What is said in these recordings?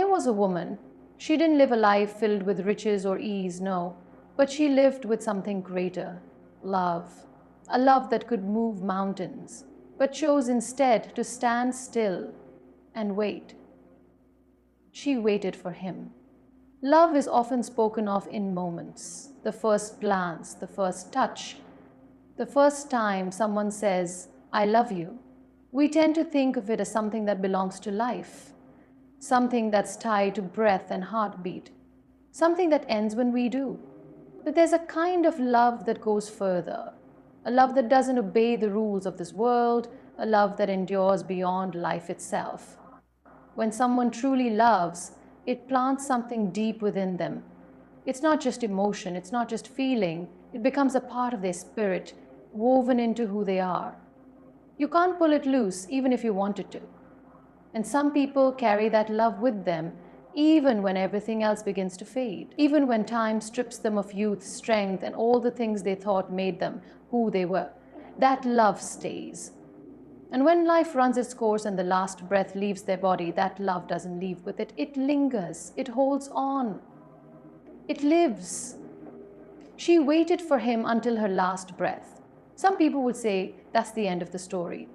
Here was a woman. She didn't live a life filled with riches or ease, no, but she lived with something greater, love. A love that could move mountains, but chose instead to stand still and wait. She waited for him. Love is often spoken of in moments, the first glance, the first touch, the first time someone says, I love you. We tend to think of it as something that belongs to life, something that's tied to breath and heartbeat, something that ends when we do. But there's a kind of love that goes further, a love that doesn't obey the rules of this world, a love that endures beyond life itself. When someone truly loves, it plants something deep within them. It's not just emotion, it's not just feeling, it becomes a part of their spirit, woven into who they are. You can't pull it loose even if you wanted to. And some people carry that love with them even when everything else begins to fade, even when time strips them of youth, strength, and all the things they thought made them who they were. That love stays. And when life runs its course and the last breath leaves their body, that love doesn't leave with it. It lingers, it holds on, it lives. She waited for him until her last breath. Some people would say that's the end of the story.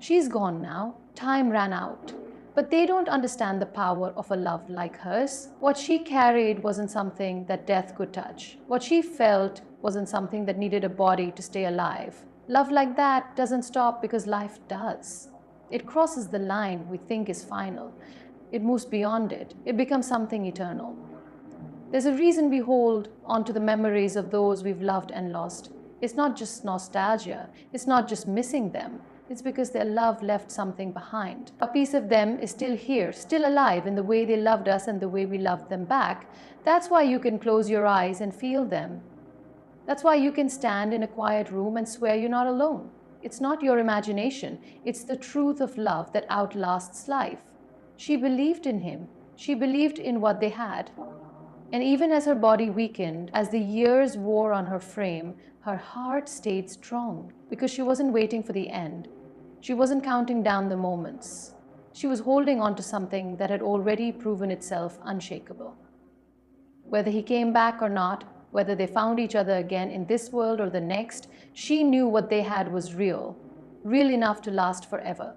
She's gone now, time ran out. But they don't understand the power of a love like hers. What she carried wasn't something that death could touch. What she felt wasn't something that needed a body to stay alive. Love like that doesn't stop because life does. It crosses the line we think is final. It moves beyond it. It becomes something eternal. There's a reason we hold onto the memories of those we've loved and lost. It's not just nostalgia. It's not just missing them. It's because their love left something behind. A piece of them is still here, still alive in the way they loved us and the way we loved them back. That's why you can close your eyes and feel them. That's why you can stand in a quiet room and swear you're not alone. It's not your imagination. It's the truth of love that outlasts life. She believed in him. She believed in what they had. And even as her body weakened, as the years wore on her frame, her heart stayed strong because she wasn't waiting for the end. She wasn't counting down the moments. She was holding on to something that had already proven itself unshakable. Whether he came back or not, whether they found each other again in this world or the next, she knew what they had was real, real enough to last forever,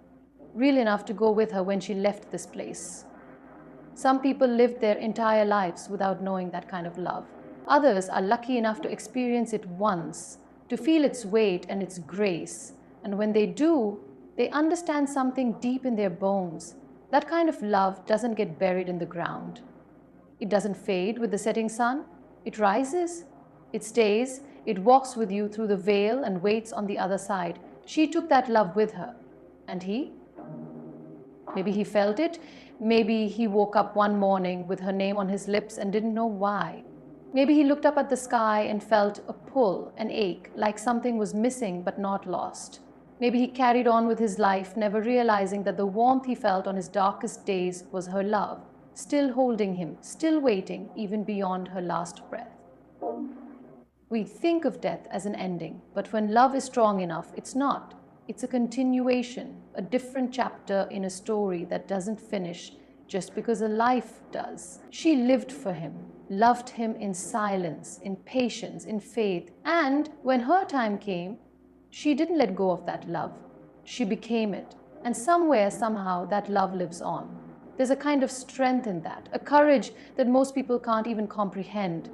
real enough to go with her when she left this place. Some people lived their entire lives without knowing that kind of love. Others are lucky enough to experience it once, to feel its weight and its grace. And when they do, they understand something deep in their bones. That kind of love doesn't get buried in the ground. It doesn't fade with the setting sun. It rises, it stays, it walks with you through the veil and waits on the other side. She took that love with her. And he? Maybe he felt it. Maybe he woke up one morning with her name on his lips and didn't know why. Maybe he looked up at the sky and felt a pull, an ache, like something was missing but not lost. Maybe he carried on with his life, never realizing that the warmth he felt on his darkest days was her love, still holding him, still waiting, even beyond her last breath. We think of death as an ending, but when love is strong enough, it's not. It's a continuation, a different chapter in a story that doesn't finish just because a life does. She lived for him, loved him in silence, in patience, in faith, and when her time came, she didn't let go of that love. She became it, and somewhere, somehow, that love lives on. There's a kind of strength in that, a courage that most people can't even comprehend.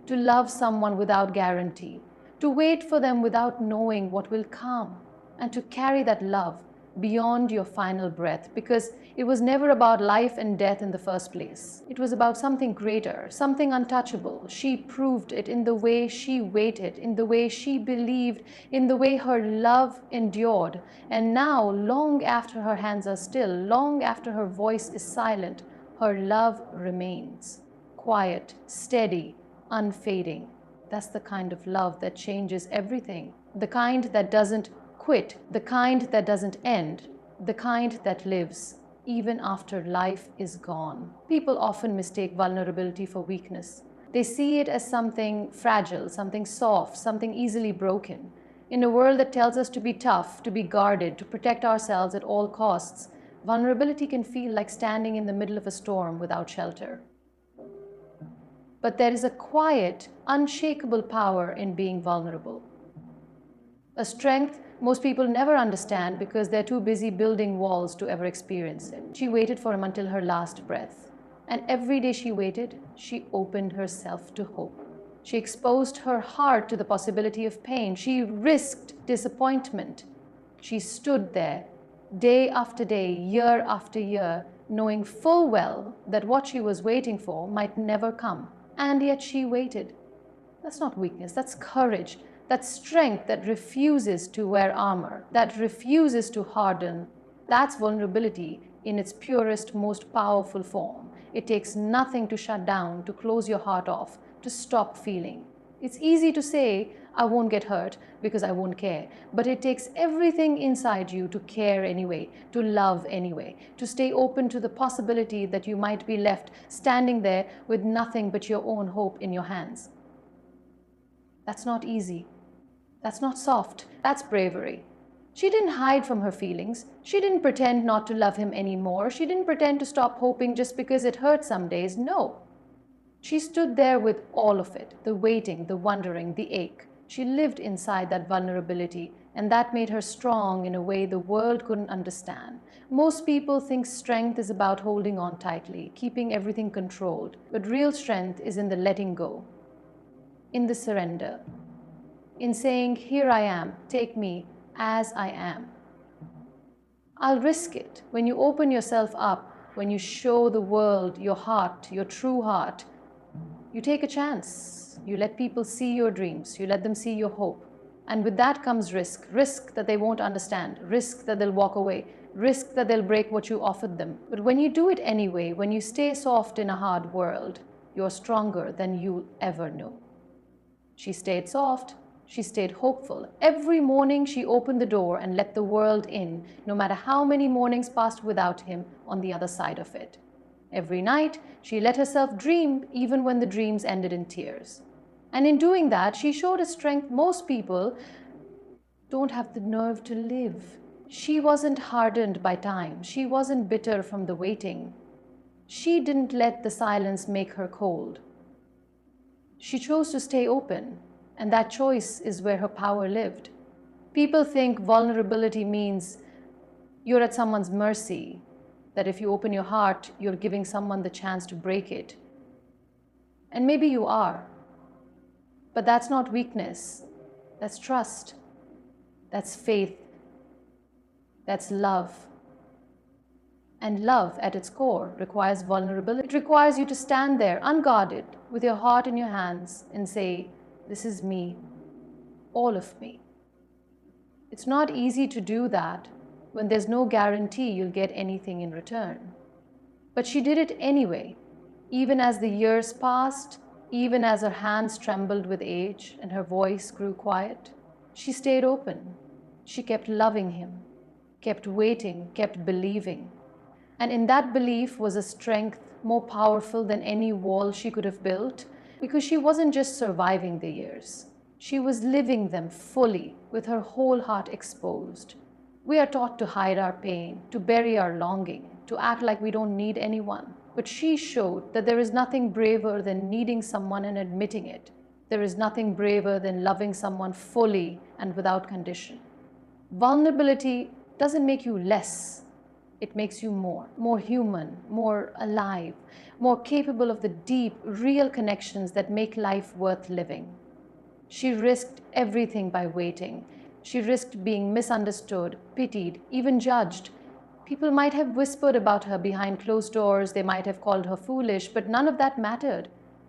To love someone without guarantee, to wait for them without knowing what will come, and to carry that love beyond your final breath, because it was never about life and death in the first place. It was about something greater, something untouchable. She proved it in the way she waited, in the way she believed, in the way her love endured. And now, long after her hands are still, long after her voice is silent, her love remains. Quiet, steady, unfading. That's the kind of love that changes everything. The kind that doesn't quit, the kind that doesn't end, the kind that lives even after life is gone. People often mistake vulnerability for weakness. They see it as something fragile, something soft, something easily broken. In a world that tells us to be tough, to be guarded, to protect ourselves at all costs, Vulnerability can feel like standing in the middle of a storm without shelter. But there is a quiet, unshakable power in being vulnerable. A strength most people never understand because they're too busy building walls to ever experience it. She waited for him until her last breath. And every day she waited, she opened herself to hope. She exposed her heart to the possibility of pain. She risked disappointment. She stood there, day after day, year after year, knowing full well that what she was waiting for might never come. And yet she waited. That's not weakness, that's courage. That's strength that refuses to wear armor, that refuses to harden. That's vulnerability in its purest, most powerful form. It takes nothing to shut down, to close your heart off, to stop feeling. It's easy to say, I won't get hurt because I won't care. But it takes everything inside you to care anyway, to love anyway, to stay open to the possibility that you might be left standing there with nothing but your own hope in your hands. That's not easy. That's not soft. That's bravery. She didn't hide from her feelings. She didn't pretend not to love him anymore. She didn't pretend to stop hoping just because it hurt some days. No. She stood there with all of it, the waiting, the wondering, the ache. She lived inside that vulnerability, and that made her strong in a way the world couldn't understand. Most people think strength is about holding on tightly, keeping everything controlled, but real strength is in the letting go, in the surrender, in saying, here I am, take me as I am. I'll risk it. When you open yourself up, when you show the world your heart, your true heart, you take a chance. You let people see your dreams. You let them see your hope. And with that comes risk. Risk that they won't understand. Risk that they'll walk away. Risk that they'll break what you offered them. But when you do it anyway, when you stay soft in a hard world, you're stronger than you'll ever know. She stayed soft. She stayed hopeful. Every morning she opened the door and let the world in, no matter how many mornings passed without him on the other side of it. Every night she let herself dream, even when the dreams ended in tears. And in doing that, she showed a strength most people don't have the nerve to live. She wasn't hardened by time. She wasn't bitter from the waiting. She didn't let the silence make her cold. She chose to stay open. And that choice is where her power lived. People think vulnerability means you're at someone's mercy, that if you open your heart, you're giving someone the chance to break it. And maybe you are. But that's not weakness. That's trust. That's faith. That's love. And love, at its core, requires vulnerability. It requires you to stand there, unguarded, with your heart in your hands, and say, this is me, all of me. It's not easy to do that when there's no guarantee you'll get anything in return. But she did it anyway, even as the years passed, even as her hands trembled with age and her voice grew quiet. She stayed open. She kept loving him, kept waiting, kept believing. And in that belief was a strength more powerful than any wall she could have built, because she wasn't just surviving the years. She was living them fully, with her whole heart exposed. We are taught to hide our pain, to bury our longing, to act like we don't need anyone. But she showed that there is nothing braver than needing someone and admitting it. There is nothing braver than loving someone fully and without condition. Vulnerability doesn't make you less. It makes you more human, more alive, more capable of the deep, real connections that make life worth living. She risked everything by waiting. She risked being misunderstood, pitied, even judged. People might have whispered about her behind closed doors, they might have called her foolish, but none of that mattered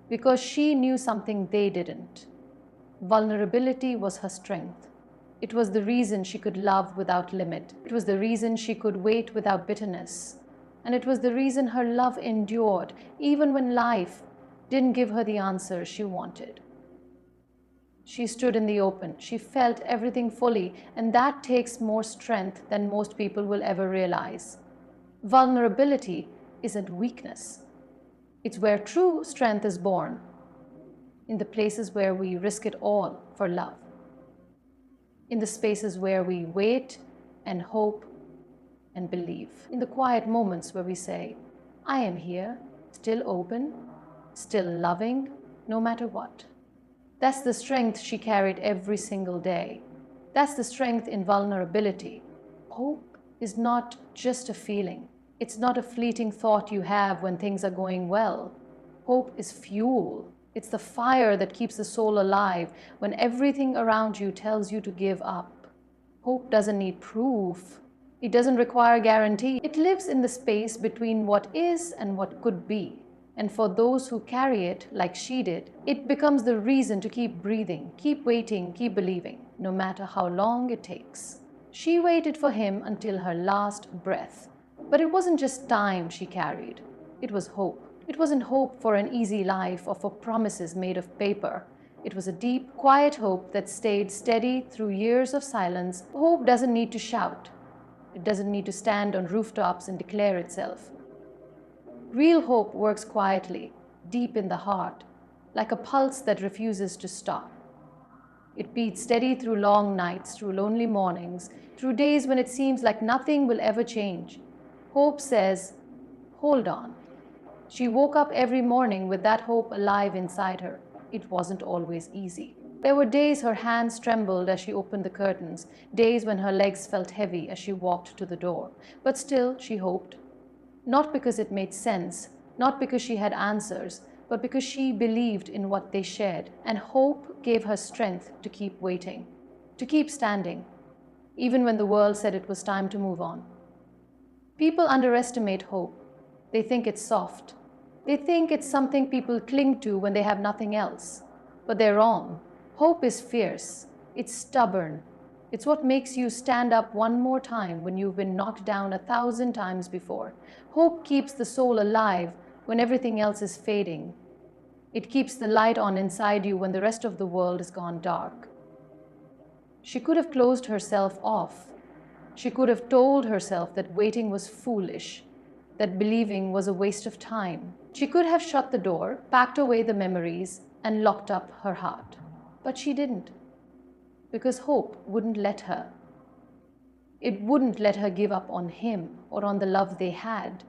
because she knew something they didn't. Vulnerability was her strength. It was the reason she could love without limit. It was the reason she could wait without bitterness. And it was the reason her love endured, even when life didn't give her the answer she wanted. She stood in the open. She felt everything fully, and that takes more strength than most people will ever realize. Vulnerability isn't weakness. It's where true strength is born, in the places where we risk it all for love. In the spaces where we wait and hope and believe. In the quiet moments where we say, I am here, still open, still loving, no matter what. That's the strength she carried every single day. That's the strength in vulnerability. Hope is not just a feeling. It's not a fleeting thought you have when things are going well. Hope is fuel. It's the fire that keeps the soul alive when everything around you tells you to give up. Hope doesn't need proof. It doesn't require guarantee. It lives in the space between what is and what could be. And for those who carry it like she did, it becomes the reason to keep breathing, keep waiting, keep believing, no matter how long it takes. She waited for him until her last breath. But it wasn't just time she carried. It was hope. It wasn't hope for an easy life or for promises made of paper. It was a deep, quiet hope that stayed steady through years of silence. Hope doesn't need to shout. It doesn't need to stand on rooftops and declare itself. Real hope works quietly, deep in the heart, like a pulse that refuses to stop. It beats steady through long nights, through lonely mornings, through days when it seems like nothing will ever change. Hope says, hold on. She woke up every morning with that hope alive inside her. It wasn't always easy. There were days her hands trembled as she opened the curtains, days when her legs felt heavy as she walked to the door. But still, she hoped. Not because it made sense, not because she had answers, but because she believed in what they shared, and hope gave her strength to keep waiting, to keep standing, even when the world said it was time to move on. People underestimate hope. They think it's soft. They think it's something people cling to when they have nothing else. But they're wrong. Hope is fierce. It's stubborn. It's what makes you stand up one more time when you've been knocked down 1,000 times before. Hope keeps the soul alive when everything else is fading. It keeps the light on inside you when the rest of the world has gone dark. She could have closed herself off. She could have told herself that waiting was foolish, that believing was a waste of time. She could have shut the door, packed away the memories, and locked up her heart. But she didn't, because hope wouldn't let her. It wouldn't let her give up on him or on the love they had.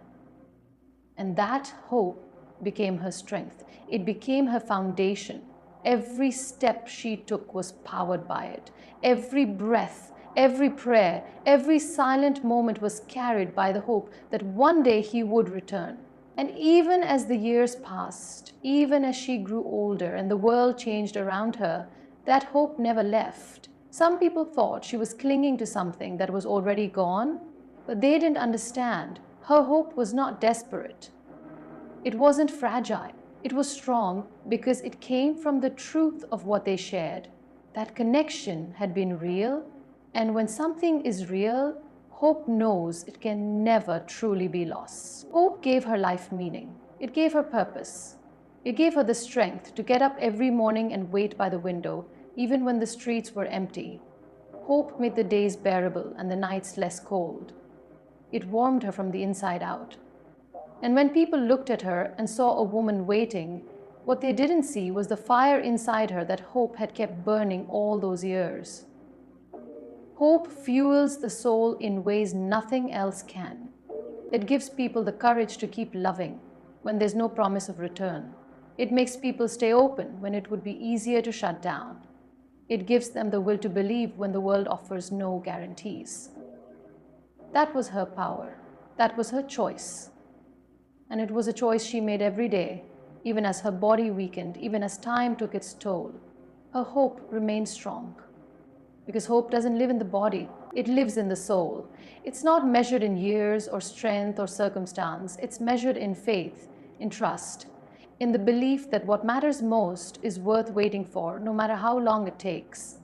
And that hope became her strength. It became her foundation. Every step she took was powered by it. Every breath, every prayer, every silent moment was carried by the hope that one day he would return. And even as the years passed, even as she grew older and the world changed around her, that hope never left. Some people thought she was clinging to something that was already gone, but they didn't understand. Her hope was not desperate. It wasn't fragile. It was strong because it came from the truth of what they shared. That connection had been real, and when something is real, hope knows it can never truly be lost. Hope gave her life meaning. It gave her purpose. It gave her the strength to get up every morning and wait by the window, even when the streets were empty. Hope made the days bearable and the nights less cold. It warmed her from the inside out. And when people looked at her and saw a woman waiting, what they didn't see was the fire inside her that hope had kept burning all those years. Hope fuels the soul in ways nothing else can. It gives people the courage to keep loving when there's no promise of return. It makes people stay open when it would be easier to shut down. It gives them the will to believe when the world offers no guarantees. That was her power. That was her choice. And it was a choice she made every day, even as her body weakened, even as time took its toll. Her hope remained strong. Because hope doesn't live in the body, it lives in the soul. It's not measured in years or strength or circumstance. It's measured in faith, in trust, in the belief that what matters most is worth waiting for, no matter how long it takes.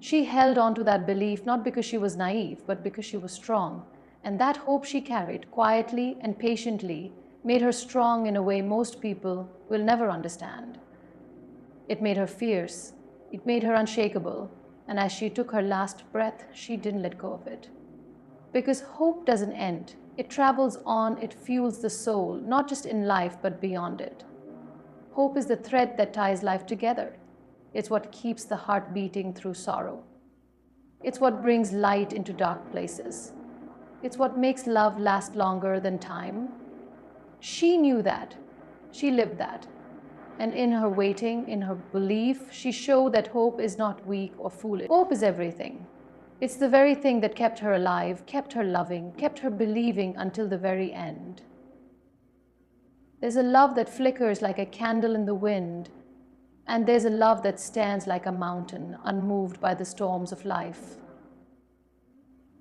She held on to that belief not because she was naive, but because she was strong. And that hope she carried quietly and patiently made her strong in a way most people will never understand. It made her fierce. It made her unshakable. And as she took her last breath, she didn't let go of it. Because hope doesn't end. It travels on, it fuels the soul, not just in life, but beyond it. Hope is the thread that ties life together. It's what keeps the heart beating through sorrow. It's what brings light into dark places. It's what makes love last longer than time. She knew that. She lived that. And in her waiting, in her belief, she showed that hope is not weak or foolish. Hope is everything. It's the very thing that kept her alive, kept her loving, kept her believing until the very end. There's a love that flickers like a candle in the wind, and there's a love that stands like a mountain, unmoved by the storms of life.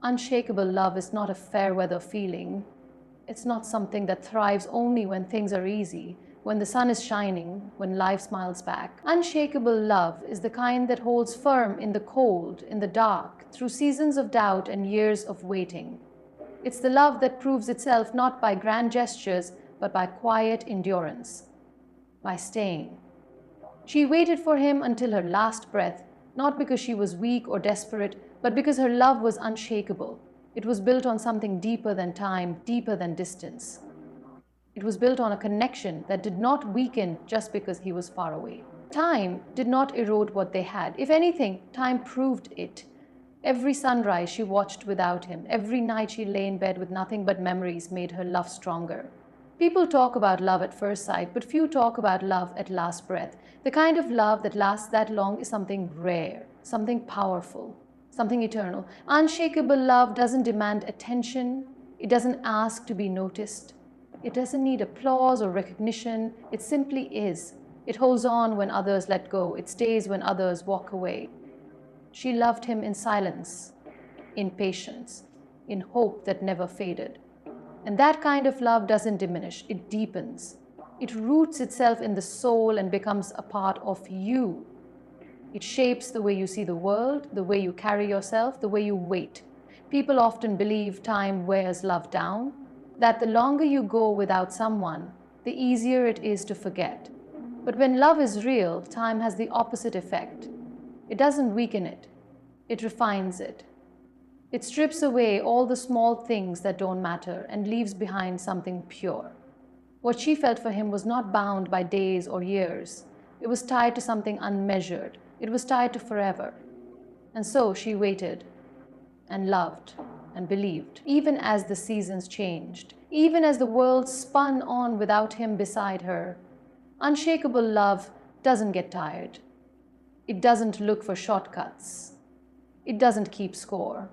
Unshakable love is not a fair weather feeling. It's not something that thrives only when things are easy, when the sun is shining, when life smiles back. Unshakable love is the kind that holds firm in the cold, in the dark, through seasons of doubt and years of waiting. It's the love that proves itself not by grand gestures, but by quiet endurance, by staying. She waited for him until her last breath, not because she was weak or desperate, but because her love was unshakable. It was built on something deeper than time, deeper than distance. It was built on a connection that did not weaken just because he was far away. Time did not erode what they had. If anything, time proved it. Every sunrise she watched without him. Every night she lay in bed with nothing but memories made her love stronger. People talk about love at first sight, but few talk about love at last breath. The kind of love that lasts that long is something rare, something powerful, something eternal. Unshakable love doesn't demand attention. It doesn't ask to be noticed. It doesn't need applause or recognition. It simply is. It holds on when others let go. It stays when others walk away. She loved him in silence, in patience, in hope that never faded. And that kind of love doesn't diminish, it deepens. It roots itself in the soul and becomes a part of you. It shapes the way you see the world, the way you carry yourself, the way you wait. People often believe time wears love down, that the longer you go without someone, the easier it is to forget. But when love is real, time has the opposite effect. It doesn't weaken it, it refines it. It strips away all the small things that don't matter and leaves behind something pure. What she felt for him was not bound by days or years. It was tied to something unmeasured. It was tied to forever. And so she waited and loved and believed, even as the seasons changed, even as the world spun on without him beside her. Unshakable love doesn't get tired. It doesn't look for shortcuts. It doesn't keep score.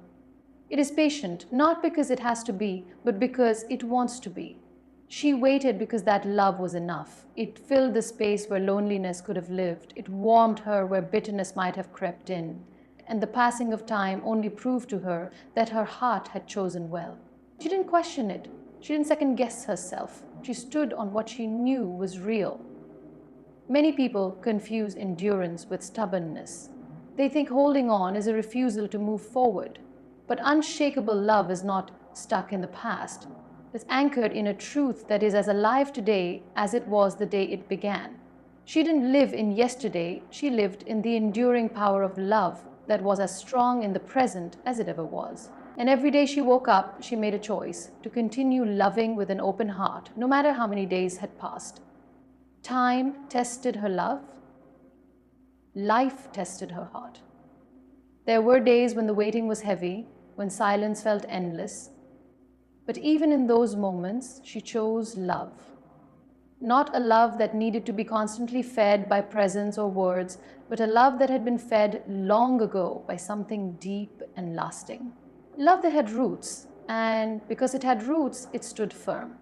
It is patient, not because it has to be, but because it wants to be. She waited because that love was enough. It filled the space where loneliness could have lived. It warmed her where bitterness might have crept in. And the passing of time only proved to her that her heart had chosen well. She didn't question it. She didn't second-guess herself. She stood on what she knew was real. Many people confuse endurance with stubbornness. They think holding on is a refusal to move forward. But unshakable love is not stuck in the past. It's anchored in a truth that is as alive today as it was the day it began. She didn't live in yesterday, she lived in the enduring power of love that was as strong in the present as it ever was. And every day she woke up, she made a choice to continue loving with an open heart, no matter how many days had passed. Time tested her love. Life tested her heart. There were days when the waiting was heavy, when silence felt endless. But even in those moments, she chose love. Not a love that needed to be constantly fed by presence or words, but a love that had been fed long ago by something deep and lasting. Love that had roots, and because it had roots, it stood firm.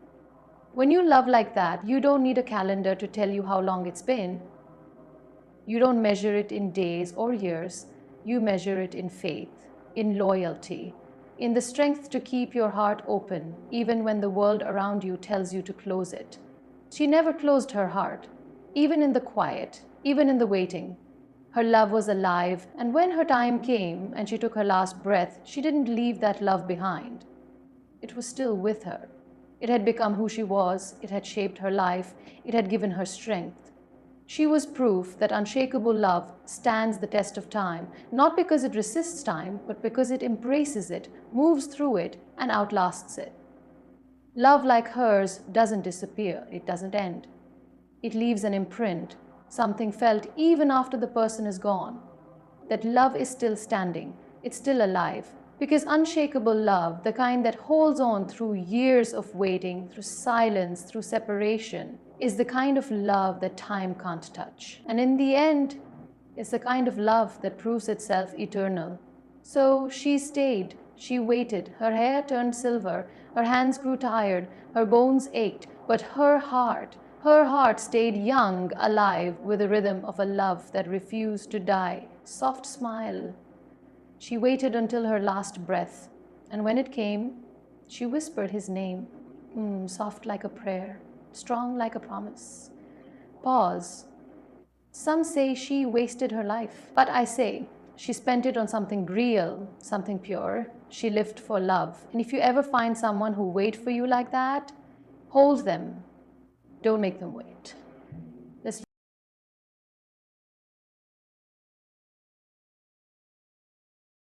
When you love like that, you don't need a calendar to tell you how long it's been. You don't measure it in days or years. You measure it in faith, in loyalty, in the strength to keep your heart open, even when the world around you tells you to close it. She never closed her heart, even in the quiet, even in the waiting. Her love was alive, and when her time came and she took her last breath, she didn't leave that love behind. It was still with her. It had become who she was, it had shaped her life, it had given her strength. She was proof that unshakable love stands the test of time, not because it resists time, but because it embraces it, moves through it, and outlasts it. Love like hers doesn't disappear, it doesn't end. It leaves an imprint, something felt even after the person is gone. That love is still standing, it's still alive, Because unshakable love, the kind that holds on through years of waiting, through silence, through separation, is the kind of love that time can't touch. And in the end, it's the kind of love that proves itself eternal. So she stayed, she waited, her hair turned silver, her hands grew tired, her bones ached, but her heart stayed young, alive, with the rhythm of a love that refused to die. Soft smile. She waited until her last breath, and when it came, she whispered his name, soft like a prayer, strong like a promise. Pause. Some say she wasted her life, but I say she spent it on something real, something pure. She lived for love. And if you ever find someone who waits for you like that, hold them. Don't make them wait.